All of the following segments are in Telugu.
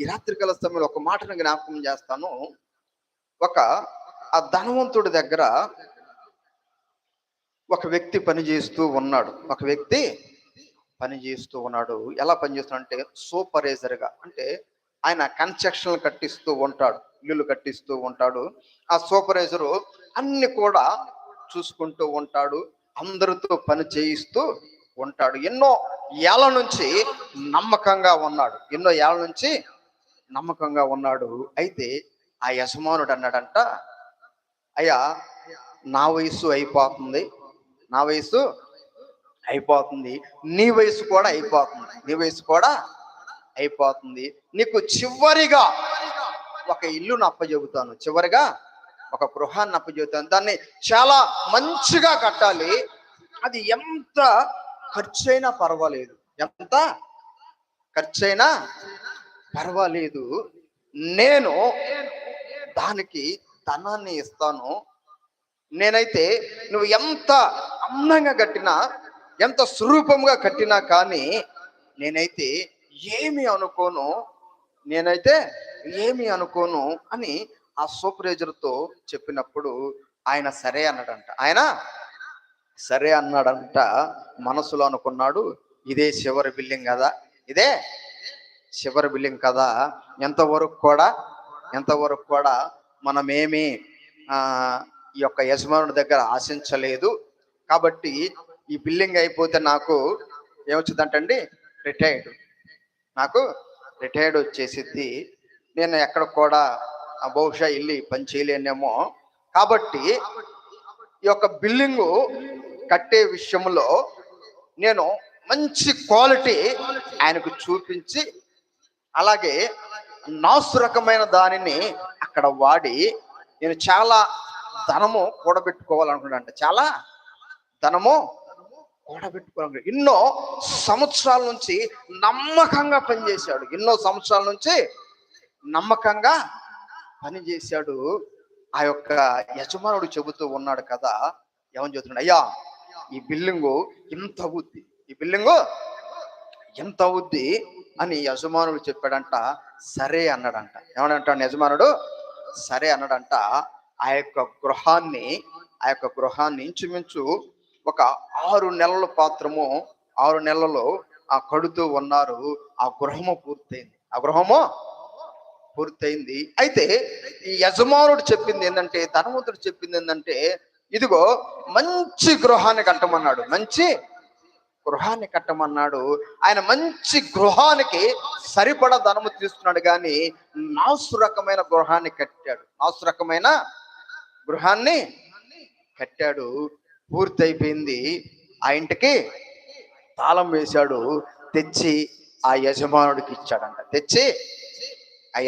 ఈ రాత్రికాల సమయంలో ఒక మాటను జ్ఞాపకం చేస్తాను. ఒక ఆ ధనవంతుడి దగ్గర ఒక వ్యక్తి పనిచేస్తూ ఉన్నాడు. ఒక వ్యక్తి పనిచేస్తూ ఉన్నాడు. ఎలా పనిచేస్తున్నాడంటే సూపర్వైజర్‌గా. అంటే ఆయన కన్‌స్ట్రక్షన్‌లు కట్టిస్తూ ఉంటాడు. ఇల్లులు కట్టిస్తూ ఉంటాడు. ఆ సూపర్వైజరు అన్ని కూడా చూసుకుంటూ ఉంటాడు. అందరితో పని చేయిస్తూ ఉంటాడు. ఎన్నో ఏళ్ల నుంచి నమ్మకంగా ఉన్నాడు. ఎన్నో ఏళ్ల నుంచి నమ్మకంగా ఉన్నాడు. అయితే ఆ యజమానుడు అన్నాడంట, అయ్యా నా వయసు అయిపోతుంది. నా వయసు అయిపోతుంది. నీ వయసు కూడా అయిపోతుంది. నీ వయసు కూడా అయిపోతుంది. నీకు చివరిగా ఒక ఇల్లును అప్పచెబుతాను. చివరిగా ఒక గృహాన్ని అప్పచెబుతాను. దాన్ని చాలా మంచిగా కట్టాలి. అది ఎంత ఖర్చైనా పర్వాలేదు. ఎంత ఖర్చైనా పర్వాలేదు. నేను దానికి ధనాన్ని ఇస్తాను. నేనైతే నువ్వు ఎంత అందంగా కట్టినా, ఎంత స్వరూపంగా కట్టినా కానీ నేనైతే ఏమి అనుకోను. నేనైతే ఏమి అనుకోను అని ఆ సూపర్వైజర్తో చెప్పినప్పుడు ఆయన సరే అన్నాడంట. ఆయన సరే అన్నాడంట. మనసులో అనుకున్నాడు, ఇదే చివరి బిల్డింగ్ కదా, ఇదే చివరి బిల్డింగ్ కదా, ఎంతవరకు కూడా మనమేమి ఈ యొక్క యజమానుడి దగ్గర ఆశించలేదు. కాబట్టి ఈ బిల్డింగ్ అయిపోతే నాకు ఏమొచ్చిందంటండి, నాకు రిటైర్డ్ వచ్చేసిద్ది. నేను ఎక్కడ కూడా బహుశా వెళ్ళి పని చేయలేనేమో. కాబట్టి ఈ యొక్క బిల్డింగు కట్టే విషయంలో నేను మంచి క్వాలిటీ ఆయనకు చూపించి, అలాగే నాసురకమైన దానిని అక్కడ వాడి నేను చాలా ధనము కూడబెట్టుకోవాలనుకున్నాను. చాలా ధనము కూడబెట్టుకోవాలి. ఎన్నో సంవత్సరాల నుంచి నమ్మకంగా పనిచేశాడు. ఎన్నో సంవత్సరాల నుంచి నమ్మకంగా పనిచేశాడు. ఆ యొక్క యజమానుడు చెబుతూ ఉన్నాడు కదా, ఏమని చెబుతున్నాడు, అయ్యా ఈ బిల్డింగు ఇంత అవుద్ది, ఈ బిల్డింగు ఎంత అవుద్ది అని యజమానుడు చెప్పాడంట. సరే అన్నాడంట. ఏమనంటాడు యజమానుడు? సరే అన్నాడంట. ఆ యొక్క గృహాన్ని ఇంచుమించు ఒక 6 నెలల పాత్రము, 6 నెలలు ఆ కడుతూ ఉన్నారు. ఆ గృహము పూర్తయింది. అయితే ఈ యజమానుడు చెప్పింది ఏంటంటే, ధనవంతుడు చెప్పింది ఏంటంటే, ఇదిగో మంచి గృహాన్ని కట్టమన్నాడు. మంచి గృహాన్ని కట్టమన్నాడు. ఆయన మంచి గృహానికి సరిపడా ధనము తీసుకున్నాడు, కానీ నాసురకమైన గృహాన్ని కట్టాడు. పూర్తయిపోయింది. ఆ ఇంటికి తాళం వేశాడు. తెచ్చి ఆ యజమానుడికి ఇచ్చాడంట. తెచ్చి ఆ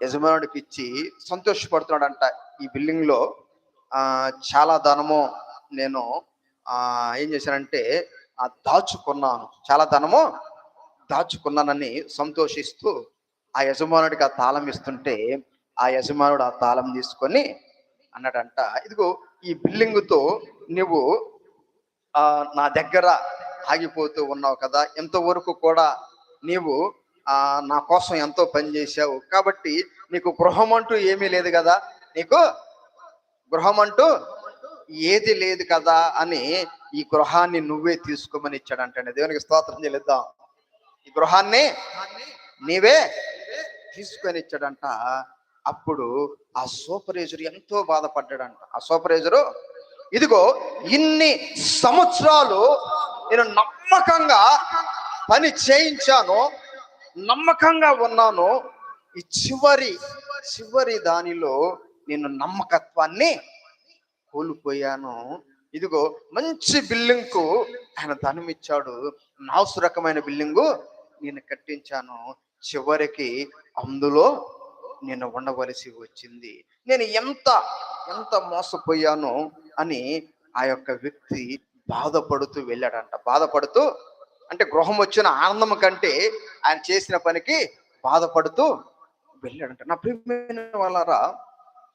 యజమానుడికి ఇచ్చి సంతోషపడుతున్నాడంట. ఈ బిల్డింగ్ లో చాలా ధనము నేను ఏం చేశానంటే దాచుకున్నాను, చాలా ధనము దాచుకున్నానని సంతోషిస్తూ ఆ యజమానుడికి ఆ తాళం ఇస్తుంటే, ఆ యజమానుడు ఆ తాళం తీసుకొని అన్నాడంట, ఇదిగో ఈ బిల్డింగుతో నువ్వు నా దగ్గర ఆగిపోతూ ఉన్నావు కదా, ఎంతవరకు కూడా నీవు నా కోసం ఎంతో పని చేశావు. కాబట్టి నీకు గృహం అంటూ ఏమీ లేదు కదా, నీకు గృహం అంటూ ఏది లేదు కదా అని ఈ గృహాన్ని నువ్వే తీసుకోమని ఇచ్చాడంటే. దేవునికి స్తోత్రం చెల్లిద్దాం. ఈ గృహాన్ని నీవే తీసుకొని ఇచ్చాడంట. అప్పుడు ఆ సూపర్వైజర్ ఎంతో బాధపడ్డాడంట. ఆ సూపర్వైజరు, ఇదిగో ఇన్ని సంవత్సరాలు నేను నమ్మకంగా పని చేయించాను, నమ్మకంగా ఉన్నాను, ఈ చివరి దానిలో నేను నమ్మకత్వాన్ని కోల్పోయాను. ఇదిగో మంచి బిల్డింగ్కు ఆయన ధనం ఇచ్చాడు, నాసురకమైన బిల్డింగు నేను కట్టించాను, చివరికి అందులో నేను ఉండవలసి వచ్చింది. నేను ఎంత మోసపోయాను అని ఆ యొక్క వ్యక్తి బాధపడుతూ వెళ్ళాడంట. బాధపడుతూ అంటే గృహం వచ్చిన ఆనందం కంటే ఆయన చేసిన పనికి బాధపడుతూ వెళ్ళాడంట. నా ప్రియమైన వాళ్ళారా,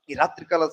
ఈ రాత్రికాల